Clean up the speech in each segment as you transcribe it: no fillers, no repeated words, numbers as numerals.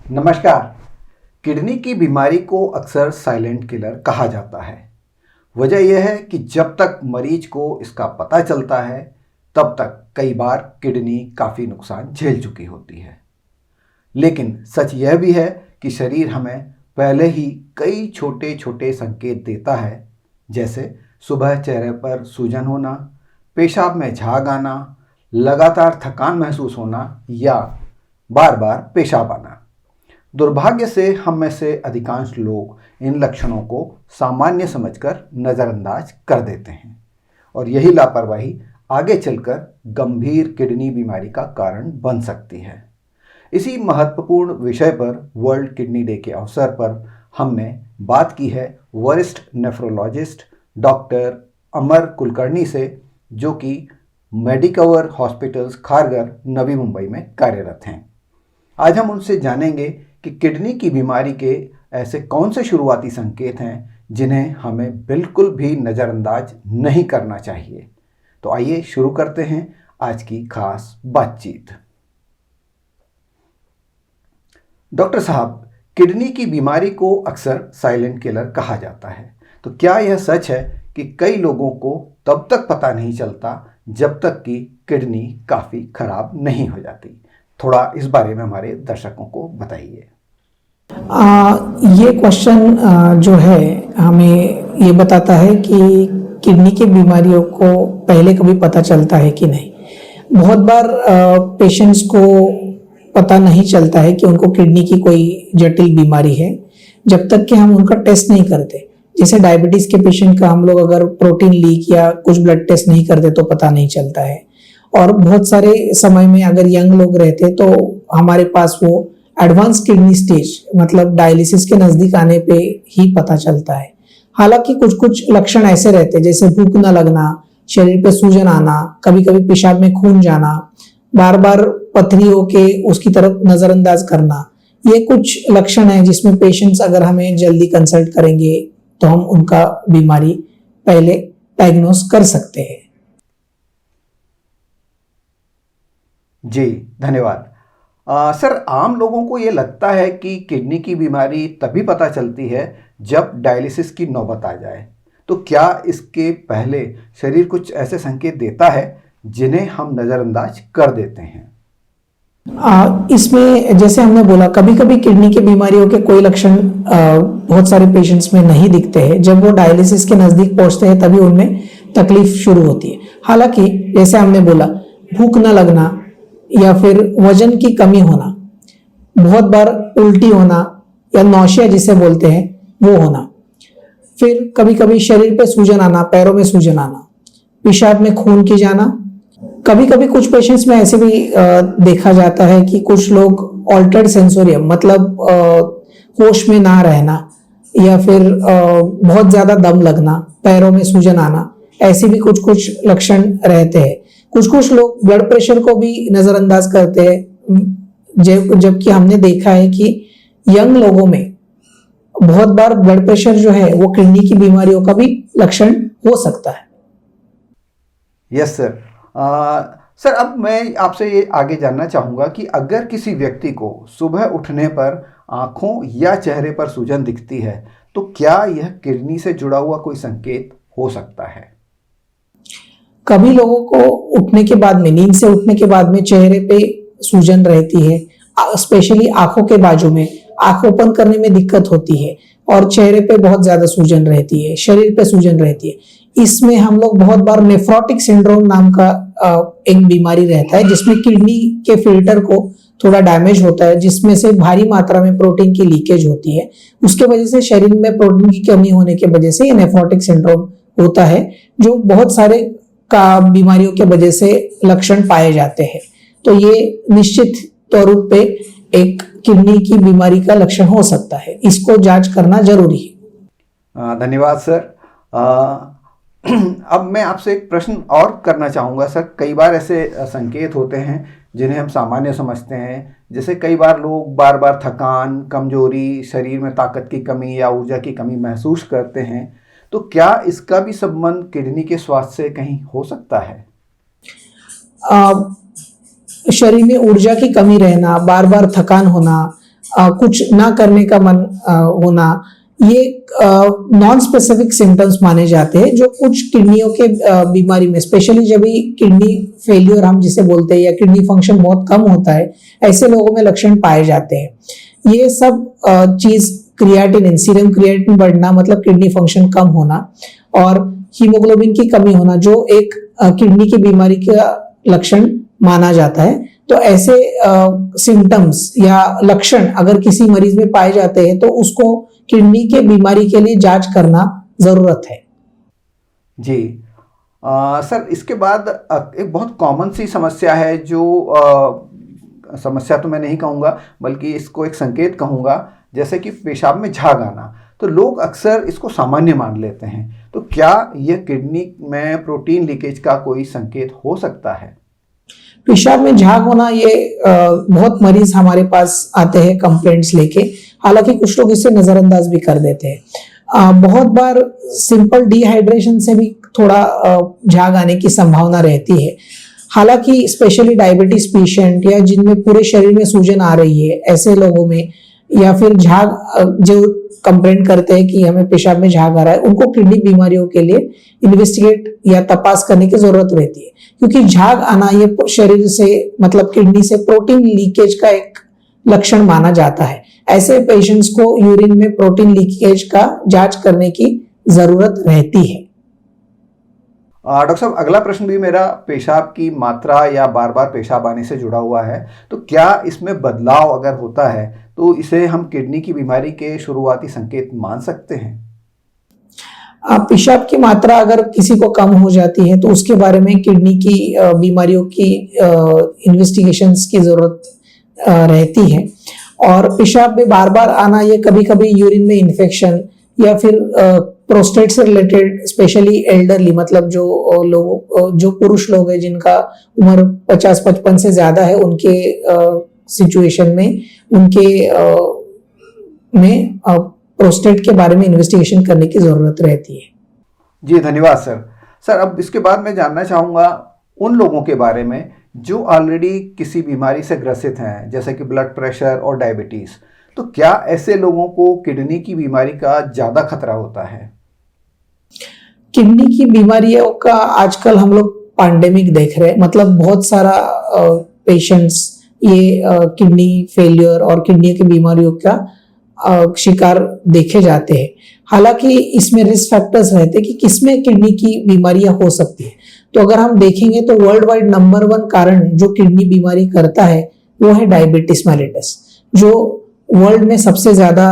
नमस्कार। किडनी की बीमारी को अक्सर साइलेंट किलर कहा जाता है। वजह यह है कि जब तक मरीज को इसका पता चलता है तब तक कई बार किडनी काफ़ी नुकसान झेल चुकी होती है। लेकिन सच यह भी है कि शरीर हमें पहले ही कई छोटे छोटे संकेत देता है, जैसे सुबह चेहरे पर सूजन होना, पेशाब में झाग आना, लगातार थकान महसूस होना या बार बार पेशाब आना। दुर्भाग्य से हम में से अधिकांश लोग इन लक्षणों को सामान्य समझकर नज़रअंदाज कर देते हैं और यही लापरवाही आगे चलकर गंभीर किडनी बीमारी का कारण बन सकती है। इसी महत्वपूर्ण विषय पर वर्ल्ड किडनी डे के अवसर पर हमने बात की है वरिष्ठ नेफ्रोलॉजिस्ट डॉक्टर अमर कुलकर्णी से, जो कि मेडिकवर हॉस्पिटल्स खारगर नवी मुंबई में कार्यरत हैं। आज हम उनसे जानेंगे कि किडनी की बीमारी के ऐसे कौन से शुरुआती संकेत हैं जिन्हें हमें बिल्कुल भी नज़रअंदाज नहीं करना चाहिए। तो आइए शुरू करते हैं आज की खास बातचीत। डॉक्टर साहब, किडनी की बीमारी को अक्सर साइलेंट किलर कहा जाता है, तो क्या यह सच है कि कई लोगों को तब तक पता नहीं चलता जब तक कि किडनी काफ़ी खराब नहीं हो जाती? थोड़ा इस बारे में हमारे दर्शकों को बताइए। ये क्वेश्चन जो है हमें ये बताता है कि किडनी की बीमारियों को पहले कभी पता चलता है कि नहीं। बहुत बार पेशेंट्स को पता नहीं चलता है कि उनको किडनी की कोई जटिल बीमारी है जब तक कि हम उनका टेस्ट नहीं करते। जैसे डायबिटीज़ के पेशेंट का हम लोग अगर प्रोटीन लीक या कुछ ब्लड टेस्ट नहीं करते तो पता नहीं चलता है। और बहुत सारे समय में अगर यंग लोग रहते तो हमारे पास वो एडवांस किडनी स्टेज मतलब डायलिसिस के नज़दीक आने पे ही पता चलता है। हालांकि कुछ कुछ लक्षण ऐसे रहते हैं जैसे भूख न लगना, शरीर पे सूजन आना, कभी कभी पेशाब में खून जाना, बार बार पथरी होके उसकी तरफ नज़रअंदाज करना। ये कुछ लक्षण हैं जिसमें पेशेंट्स अगर हमें जल्दी कंसल्ट करेंगे तो हम उनका बीमारी पहले डायग्नोस कर सकते हैं। जी धन्यवाद। सर, आम लोगों को ये लगता है कि किडनी की बीमारी तभी पता चलती है जब डायलिसिस की नौबत आ जाए, तो क्या इसके पहले शरीर कुछ ऐसे संकेत देता है जिन्हें हम नज़रअंदाज कर देते हैं? इसमें जैसे हमने बोला कभी कभी किडनी की बीमारियों के कोई लक्षण बहुत सारे पेशेंट्स में नहीं दिखते हैं। जब वो डायलिसिस के नज़दीक पहुंचते हैं तभी उनमें तकलीफ शुरू होती है। हालांकि जैसे हमने बोला भूख न लगना या फिर वजन की कमी होना, बहुत बार उल्टी होना या नौशिया जिसे बोलते हैं वो होना, फिर कभी कभी शरीर पे सूजन आना, पैरों में सूजन आना, पेशाब में खून की जाना। कभी कभी कुछ पेशेंट्स में ऐसे भी देखा जाता है कि कुछ लोग ऑल्टर्ड सेंसोरियम मतलब होश में ना रहना या फिर बहुत ज्यादा दम लगना, पैरों में सूजन आना, ऐसे भी कुछ कुछ लक्षण रहते हैं। कुछ कुछ लोग ब्लड प्रेशर को भी नजरअंदाज करते हैं, जबकि हमने देखा है कि यंग लोगों में बहुत बार ब्लड प्रेशर जो है वो किडनी की बीमारियों का भी लक्षण हो सकता है। Yes sir. सर, अब मैं आपसे ये आगे जानना चाहूँगा कि अगर किसी व्यक्ति को सुबह उठने पर आँखों या चेहरे पर सूजन दिखती है तो क्या यह किडनी से जुड़ा हुआ कोई संकेत हो सकता है? कभी लोगों को उठने के बाद में, नींद से उठने के बाद में चेहरे पे सूजन रहती है, स्पेशली आंखों के बाजू में, आंख ओपन करने में दिक्कत होती है और चेहरे पे बहुत ज्यादा सूजन रहती है, शरीर पे सूजन रहती है। इसमें हम लोग बहुत बार नेफ्रोटिक सिंड्रोम नाम का एक बीमारी रहता है जिसमें किडनी के फिल्टर को थोड़ा डैमेज होता है, जिसमें से भारी मात्रा में प्रोटीन की लीकेज होती है। उसके वजह से शरीर में प्रोटीन की कमी होने की वजह से ये नेफ्रोटिक सिंड्रोम होता है, जो बहुत सारे का बीमारियों के वजह से लक्षण पाए जाते हैं। तो ये निश्चित तौर पे एक किडनी की बीमारी का लक्षण हो सकता है, इसको जांच करना जरूरी है। धन्यवाद सर। अब मैं आपसे एक प्रश्न और करना चाहूँगा सर। कई बार ऐसे संकेत होते हैं जिन्हें हम सामान्य समझते हैं, जैसे कई बार लोग बार बार थकान, कमजोरी, शरीर में ताकत की कमी या ऊर्जा की कमी महसूस करते हैं, तो क्या इसका भी संबंध किडनी के स्वास्थ्य से कहीं हो सकता है? शरीर में ऊर्जा की कमी रहना, बार बार थकान होना, कुछ ना करने का मन होना, ये नॉन स्पेसिफिक सिम्टम्स माने जाते हैं जो कुछ किडनियों के बीमारी में, स्पेशली जब भी किडनी फेलियर हम जिसे बोलते हैं या किडनी फंक्शन बहुत कम होता है, ऐसे लोगों में लक्षण पाए जाते हैं। ये सब चीज क्रिएटिनिन, सीरम क्रिएटिनिन बढ़ना मतलब किडनी फंक्शन कम होना और हीमोग्लोबिन की कमी होना जो एक किडनी की बीमारी का लक्षण माना जाता है। तो ऐसे सिम्टम्स या लक्षण अगर किसी मरीज में पाए जाते हैं तो उसको किडनी के बीमारी के लिए जांच करना जरूरत है। जी सर, इसके बाद एक बहुत कॉमन सी समस्या है जो समस्या तो मैं नहीं कहूँगा बल्कि इसको एक संकेत कहूँगा, जैसे कि पेशाब में झाग आना। तो लोग अक्सर इसको सामान्य मान लेते हैं, तो क्या यह किडनी में प्रोटीन लीकेज का कोई संकेत हो सकता है? पेशाब में झाग होना, ये बहुत मरीज हमारे पास आते हैं कंप्लेंट्स लेके, हालांकि कुछ लोग इसे नजरअंदाज भी कर देते हैं। बहुत बार सिंपल डिहाइड्रेशन से भी थोड़ा झाग आने की संभावना रहती है। हालांकि स्पेशली डायबिटीज पेशेंट या जिनमें पूरे शरीर में सूजन आ रही है, ऐसे लोगों में, या फिर झाग जो कंप्लेंट करते हैं कि हमें पेशाब में झाग आ रहा है, उनको किडनी बीमारियों के लिए इन्वेस्टिगेट या तपास करने की जरूरत रहती है, क्योंकि झाग आना ये शरीर से मतलब किडनी से प्रोटीन लीकेज का एक लक्षण माना जाता है। ऐसे पेशेंट्स को यूरिन में प्रोटीन लीकेज का जांच करने की जरूरत रहती है। डॉक्टर साहब, अगला प्रश्न भी मेरा पेशाब की मात्रा या बार बार पेशाब आने से जुड़ा हुआ है। तो क्या इसमें बदलाव अगर होता है तो इसे हम किडनी की बीमारी के शुरुआती संकेत मान सकते हैं? पेशाब की मात्रा अगर किसी को कम हो जाती है तो उसके बारे में किडनी की बीमारियों की इन्वेस्टिगेशंस की जरूरत रहती है। और पेशाब में बार बार आना, ये कभी कभी यूरिन में इन्फेक्शन या फिर प्रोस्टेट से रिलेटेड, स्पेशली एल्डरली मतलब जो पुरुष लोग हैं जिनका उम्र 50-55 से ज्यादा है, उनके सिचुएशन में उनके में प्रोस्टेट के बारे में इन्वेस्टिगेशन करने की जरूरत रहती है। जी धन्यवाद सर। सर, अब इसके बाद मैं जानना चाहूँगा उन लोगों के बारे में जो ऑलरेडी किसी बीमारी से ग्रसित हैं, जैसे कि ब्लड प्रेशर और डायबिटीज़। तो क्या ऐसे लोगों को किडनी की बीमारी का ज़्यादा खतरा होता है? किडनी की बीमारियों का आजकल हम लोग पैंडेमिक देख रहे हैं, मतलब बहुत सारा पेशेंट्स ये किडनी फेलियर और किडनी की बीमारियों का शिकार देखे जाते हैं। हालांकि इसमें रिस्क फैक्टर्स रहते हैं कि किसमें किडनी की बीमारियां हो सकती है। तो अगर हम देखेंगे तो वर्ल्ड वाइड नंबर 1 कारण जो किडनी बीमारी करता है वो है डायबिटीज मेलिटस, जो वर्ल्ड में सबसे ज्यादा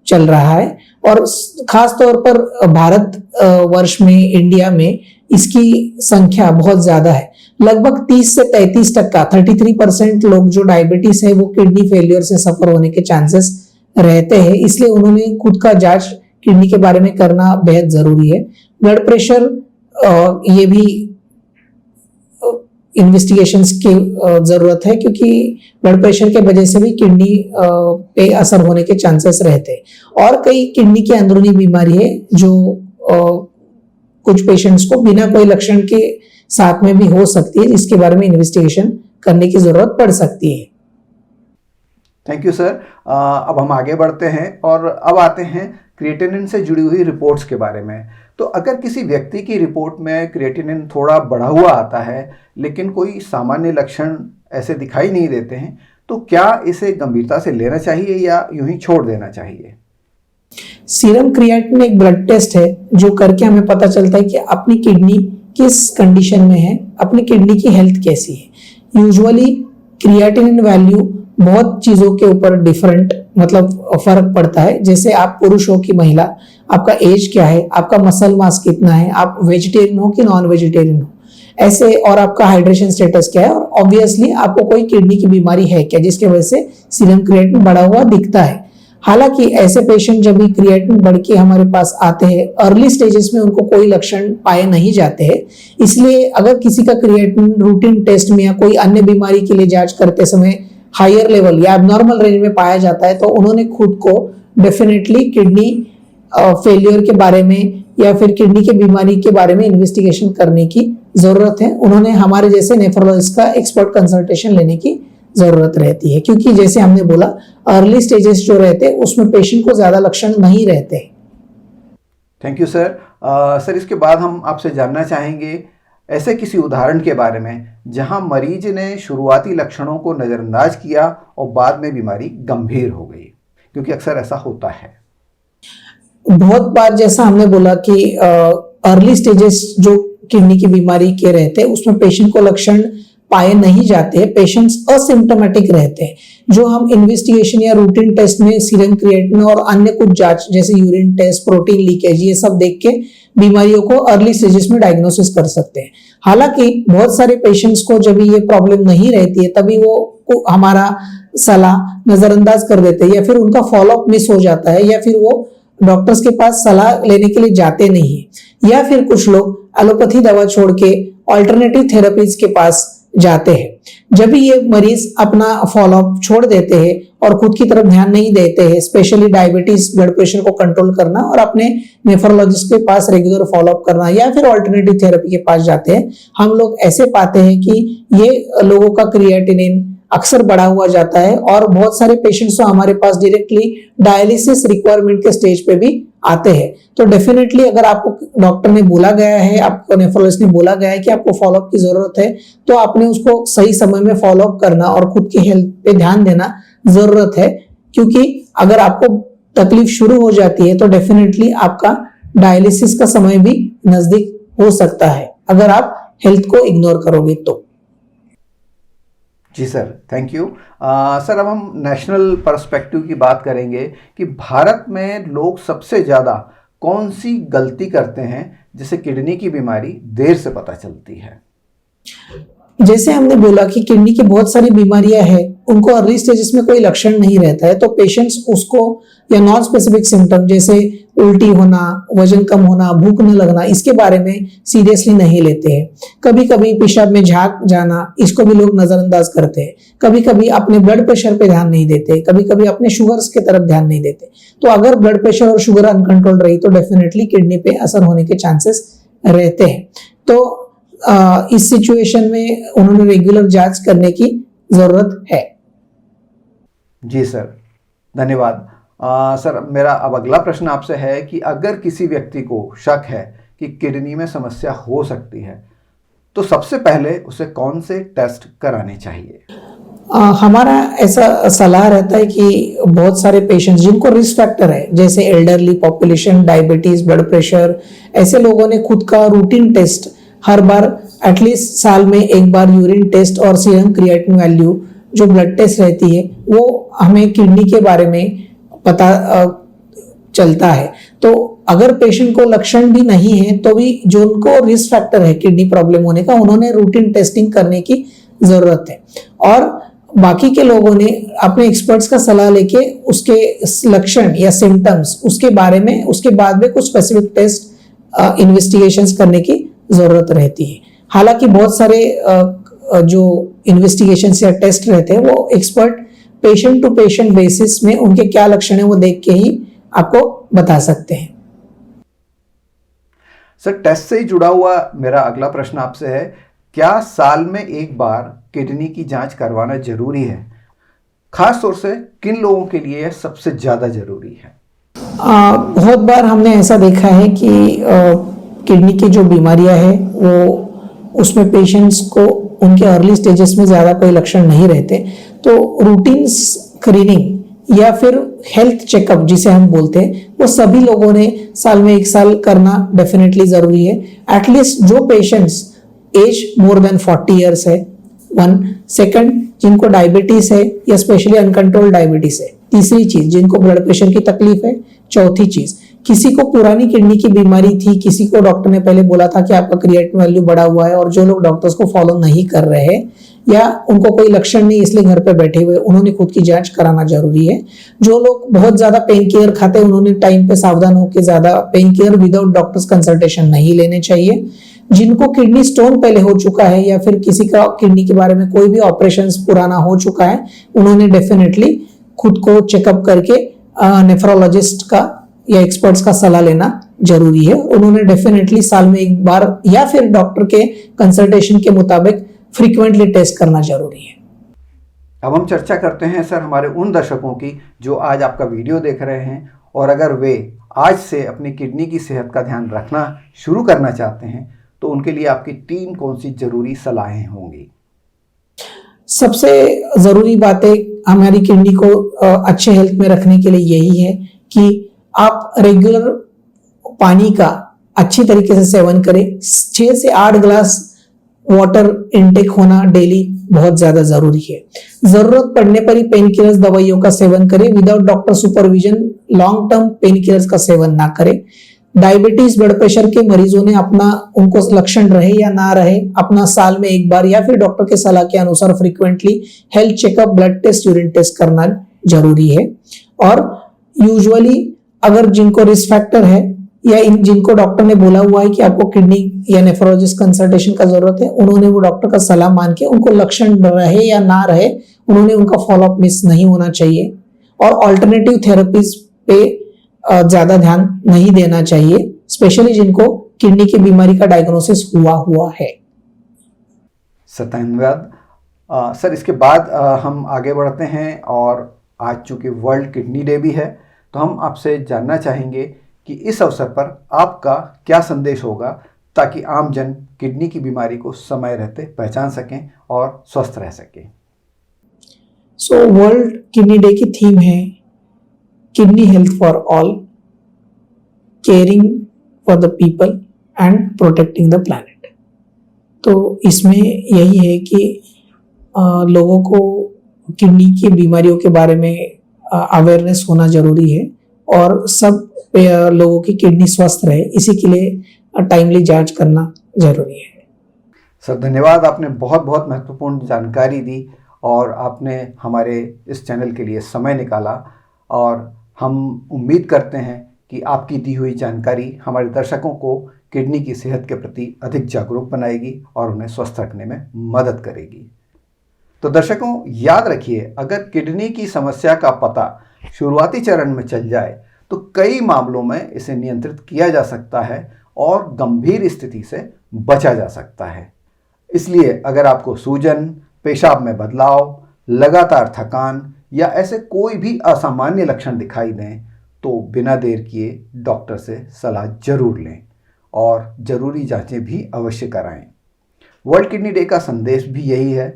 चल रहा है। और खास तौर पर भारत वर्ष में, इंडिया में इसकी संख्या बहुत ज्यादा है। लगभग 30 से 33%, 33% लोग जो डायबिटीज है वो किडनी फेलियर से सफर होने के चांसेस रहते हैं। इसलिए उन्होंने खुद का जांच किडनी के बारे में करना बेहद जरूरी है। ब्लड प्रेशर, ये भी इन्वेस्टिगेशंस की जरूरत है, क्योंकि ब्लड प्रेशर के वजह से भी किडनी पे असर होने के चांसेस रहते हैं। और कई किडनी की अंदरूनी बीमारी है जो कुछ पेशेंट्स को बिना कोई लक्षण के साथ में भी हो सकती है, जिसके बारे में इन्वेस्टिगेशन करने की जरूरत पड़ सकती है। Thank you sir. अब हम आगे बढ़ते हैं और अब आते हैं क्रिएटिनिन से जुड़ी हुई रिपोर्ट्स के बारे में। तो अगर किसी व्यक्ति की रिपोर्ट में क्रिएटिनिन थोड़ा बढ़ा हुआ आता है लेकिन कोई सामान्य लक्षण ऐसे दिखाई नहीं देते हैं, तो क्या इसे गंभीरता से लेना चाहिए या यूं ही छोड़ देना चाहिए? सीरम क्रिएटिनिन एक ब्लड टेस्ट है जो करके हमें पता चलता है कि अपनी किडनी किस कंडीशन में है, अपनी किडनी की हेल्थ कैसी है। यूजुअली क्रिएटिनिन वैल्यू बहुत चीजों के ऊपर डिफरेंट मतलब फर्क पड़ता है। जैसे आप पुरुष हो कि महिला, आपका एज क्या है, आपका मसल मास कितना है, आप वेजिटेरियन हो कि नॉन वेजिटेरियन हो, ऐसे, और आपका हाइड्रेशन स्टेटस क्या है, और ऑब्वियसली आपको कोई किडनी की बीमारी है क्या जिसकी वजह से सीरम क्रिएटिनिन बढ़ा हुआ दिखता है। हालांकि ऐसे पेशेंट जब भी क्रिएटिनिन बढ़ के हमारे पास आते हैं, अर्ली स्टेजेस में उनको कोई लक्षण पाए नहीं जाते हैं। इसलिए अगर किसी का क्रिएटिनिन रूटीन टेस्ट में या कोई अन्य बीमारी के लिए जांच करते समय हायर लेवल या एबनॉर्मल रेंज में पाया जाता है, तो उन्होंने खुद को डेफिनेटली किडनी फेलियर के बारे में या फिर किडनी की बीमारी के बारे में इन्वेस्टिगेशन करने की जरूरत है। उन्होंने हमारे जैसे नेफ्रोलॉजिस्ट का एक्सपर्ट कंसल्टेशन लेने की जरूरत रहती है, क्योंकि जैसे हमने बोला अर्ली स्टेजेस जो रहते हैं उसमें पेशेंट को ज्यादा लक्षण नहीं रहते। Thank you sir. सर इसके बाद हम आपसे जानना चाहेंगे ऐसे किसी उदाहरण के बारे में जहां मरीज ने शुरुआती लक्षणों को नज़रअंदाज किया और बाद में बीमारी गंभीर हो गई, क्योंकि अक्सर ऐसा होता है। बहुत बार जैसा हमने बोला कि अर्ली स्टेजेस जो किडनी की बीमारी के रहते हैं उसमें पेशेंट को लक्षण पाए नहीं जाते, पेशेंट्स असिम्प्टोमेटिक रहते हैं। जो हम इन्वेस्टिगेशन या रूटीन टेस्ट में सीरम क्रिएटिनिन और अन्य कुछ जांच जैसे यूरिन टेस्ट, प्रोटीन लीकेज, ये सब देख के बीमारियों को अर्ली स्टेजेस में डायग्नोसिस कर सकते हैं। हालांकि बहुत सारे पेशेंट्स को जब ये प्रॉब्लम नहीं रहती है तभी वो हमारा सलाह नजरअंदाज कर देते हैं, या फिर उनका फॉलोअप मिस हो जाता है, या फिर वो डॉक्टर्स के पास सलाह लेने के लिए जाते नहीं है, या फिर कुछ लोग एलोपैथी दवा छोड़ के ऑल्टरनेटिव थेरेपीज के पास जाते हैं। जब भी ये मरीज अपना फॉलोअप छोड़ देते हैं और खुद की तरफ ध्यान नहीं देते हैं, स्पेशली डायबिटीज, ब्लड प्रेशर को कंट्रोल करना और अपने नेफ्रोलॉजिस्ट के पास रेगुलर फॉलोअप करना, या फिर ऑल्टरनेटिव थेरेपी के पास जाते हैं, हम लोग ऐसे पाते हैं कि ये लोगों का क्रिएटिनिन अक्सर बढ़ा हुआ जाता है और बहुत सारे पेशेंट्स तो हमारे पास डायरेक्टली डायलिसिस रिक्वायरमेंट के स्टेज पे भी आते हैं। तो डेफिनेटली अगर आपको डॉक्टर ने बोला गया है, आपको नेफ्रोलॉजिस्ट ने बोला गया है कि आपको फॉलोअप की जरूरत है, तो आपने उसको सही समय में फॉलोअप करना और खुद की हेल्थ पे ध्यान देना जरूरत है, क्योंकि अगर आपको तकलीफ शुरू हो जाती है तो डेफिनेटली आपका डायलिसिस का समय भी नजदीक हो सकता है अगर आप हेल्थ को इग्नोर करोगे तो। जी सर, थैंक यू। सर अब हम नेशनल पर्सपेक्टिव की बात करेंगे कि भारत में लोग सबसे ज़्यादा कौन सी गलती करते हैं जिससे किडनी की बीमारी देर से पता चलती है। जैसे हमने बोला कि किडनी की बहुत सारी बीमारियां हैं, उनको अर्ली स्टेजेस में कोई लक्षण नहीं रहता है, तो पेशेंट्स उसको या नॉन स्पेसिफिक सिम्टम जैसे उल्टी होना, वजन कम होना, भूख न लगना, इसके बारे में सीरियसली नहीं लेते हैं। कभी कभी पेशाब में झाग जाना, इसको भी लोग नजरअंदाज करते हैं। कभी कभी अपने ब्लड प्रेशर पे ध्यान नहीं देते, कभी कभी अपने शुगर्स की तरफ ध्यान नहीं देते। तो अगर ब्लड प्रेशर और शुगर अनकंट्रोल रही तो डेफिनेटली किडनी पे असर होने के चांसेस रहते हैं। तो इस सिचुएशन में उन्होंने रेगुलर जांच करने की जरूरत है। जी सर, धन्यवाद। सर मेरा अब अगला प्रश्न आपसे है कि अगर किसी व्यक्ति को शक है कि किडनी में समस्या हो सकती है तो सबसे पहले उसे कौन से टेस्ट कराने चाहिए। हमारा ऐसा सलाह रहता है कि बहुत सारे पेशेंट्स जिनको रिस्क फैक्टर है, जैसे elderly population, diabetes, blood pressure, ऐसे लोगों ने खुद का रूटीन टेस्ट हर बार एटलीस्ट साल में एक बार यूरिन टेस्ट और सीरम क्रिएटिनिन वैल्यू जो ब्लड टेस्ट रहती है वो हमें किडनी के बारे में पता चलता है। तो अगर पेशेंट को लक्षण भी नहीं है तो भी जो उनको रिस्क फैक्टर है किडनी प्रॉब्लम होने का, उन्होंने रूटीन टेस्टिंग करने की जरूरत है। और बाकी के लोगों ने अपने एक्सपर्ट्स का सलाह लेके उसके लक्षण या सिम्टम्स उसके बारे में उसके बाद में कुछ स्पेसिफिक टेस्ट इन्वेस्टिगेशंस करने की जरूरत रहती है। हालांकि बहुत सारे जो इन्वेस्टिगेशंस या टेस्ट रहते हैं वो expert patient to patient basis में उनके क्या लक्षण है वो देख के ही आपको बता सकते हैं। सर टेस्ट से ही जुड़ा हुआ मेरा अगला प्रश्न आपसे है, क्या साल में एक बार किडनी की जांच करवाना जरूरी है? खास तौर से किन लोगों के लिए यह सबसे ज्यादा जरूरी है? बहुत बार हमने ऐसा देखा है कि किडनी की जो बीमारियां है वो उसमें पेशेंट्स को उनके अर्ली स्टेजेस में ज़्यादा कोई लक्षण नहीं रहते, तो रूटीन स्क्रीनिंग या फिर हेल्थ चेकअप जिसे हम बोलते हैं वो सभी लोगों ने साल में एक साल करना डेफिनेटली ज़रूरी है। एटलीस्ट जो patients age more than 40 years है, वन, सेकंड जिनको डायबिटीज है या स्पेशली अनकंट्रोल्ड डायबिटीज है, तीसरी चीज जिनको ब्लड प्रेशर की तकलीफ है, चौथी चीज किसी को पुरानी किडनी की बीमारी थी, किसी को डॉक्टर ने पहले बोला था कि आपका क्रिएटिनिन वैल्यू बढ़ा हुआ है और जो लोग डॉक्टर्स को फॉलो नहीं कर रहे हैं या उनको कोई लक्षण नहीं इसलिए घर पे बैठे हुए, उन्होंने खुद की जांच कराना जरूरी है। जो लोग बहुत ज्यादा पेन केयर खाते हैं उन्होंने टाइम पे सावधान होकर ज्यादा pain care without doctors consultation नहीं लेने चाहिए। जिनको किडनी स्टोन पहले हो चुका है या फिर किसी का किडनी के बारे में कोई भी ऑपरेशन पुराना हो चुका है, उन्होंने डेफिनेटली खुद को चेकअप करके नेफ्रोलॉजिस्ट का या एक्सपर्ट्स का सलाह लेना जरूरी है। उन्होंने डेफिनेटली साल में एक बार या फिर डॉक्टर के कंसल्टेशन के मुताबिक फ्रीक्वेंटली टेस्ट करना जरूरी है। अब हम चर्चा करते हैं सर हमारे उन दर्शकों की जो आज आपका वीडियो देख रहे हैं और अगर वे आज से अपनी किडनी की सेहत का ध्यान रखना शुरू करना चाहते हैं तो उनके लिए आपकी 3 कौन सी जरूरी सलाहें होंगी? सबसे ज़रूरी बातें हमारी किडनी को अच्छे हेल्थ में रखने के लिए यही है कि आप रेगुलर पानी का अच्छी तरीके से सेवन करें। 6 से 8 ग्लास वाटर इनटेक होना डेली बहुत ज़्यादा ज़रूरी है। ज़रूरत पड़ने पर ही पेन किलर्स दवाइयों का सेवन करें। Without doctor supervision long term pain killers का सेवन ना करें। डायबिटीज ब्लड प्रेशर के मरीजों ने उनको लक्षण रहे या ना रहे अपना साल में एक बार या फिर डॉक्टर के सलाह के अनुसार frequently health checkup, blood test, urine test करना जरूरी है। और यूजुअली अगर जिनको रिस्क फैक्टर है या जिनको डॉक्टर ने बोला हुआ है कि आपको किडनी या नेफ्रोलॉजिस्ट कंसल्टेशन का जरूरत है, उन्होंने वो डॉक्टर का सलाह मान के उनको लक्षण रहे या ना रहे उन्होंने उनका फॉलोअप मिस नहीं होना चाहिए। और ऑल्टरनेटिव थेरेपीज पे ज्यादा ध्यान नहीं देना चाहिए, स्पेशली जिनको किडनी की बीमारी का डायग्नोसिस हुआ है। सर धन्यवाद। सर इसके बाद हम आगे बढ़ते हैं और आज चूंकि वर्ल्ड किडनी डे भी है तो हम आपसे जानना चाहेंगे कि इस अवसर पर आपका क्या संदेश होगा ताकि आम जन किडनी की बीमारी को समय रहते पहचान सकें और स्वस्थ रह सकें। सो वर्ल्ड किडनी डे की थीम है kidney health for all, caring for the people and protecting the planet. तो इसमें यही है कि लोगों को किडनी की बीमारियों के बारे में अवेयरनेस होना जरूरी है और सब लोगों की किडनी स्वस्थ रहे इसी के लिए टाइमली जांच करना जरूरी है। सर धन्यवाद, आपने बहुत बहुत महत्वपूर्ण जानकारी दी और आपने हमारे इस चैनल के लिए समय निकाला और हम उम्मीद करते हैं कि आपकी दी हुई जानकारी हमारे दर्शकों को किडनी की सेहत के प्रति अधिक जागरूक बनाएगी और उन्हें स्वस्थ रखने में मदद करेगी। तो दर्शकों याद रखिए, अगर किडनी की समस्या का पता शुरुआती चरण में चल जाए तो कई मामलों में इसे नियंत्रित किया जा सकता है और गंभीर स्थिति से बचा जा सकता है। इसलिए अगर आपको सूजन, पेशाब में बदलाव, लगातार थकान या ऐसे कोई भी असामान्य लक्षण दिखाई दें तो बिना देर किए डॉक्टर से सलाह जरूर लें और ज़रूरी जांचें भी अवश्य कराएं। वर्ल्ड किडनी डे का संदेश भी यही है,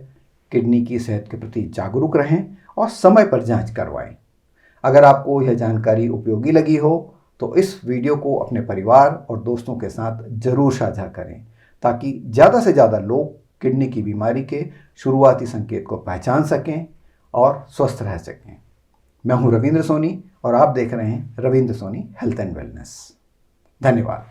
किडनी की सेहत के प्रति जागरूक रहें और समय पर जांच करवाएं। अगर आपको यह जानकारी उपयोगी लगी हो तो इस वीडियो को अपने परिवार और दोस्तों के साथ ज़रूर साझा करें ताकि ज़्यादा से ज़्यादा लोग किडनी की बीमारी के शुरुआती संकेत को पहचान सकें और स्वस्थ रह सकें। मैं हूं रविंद्र सोनी और आप देख रहे हैं Ravindra Soni health and wellness. धन्यवाद।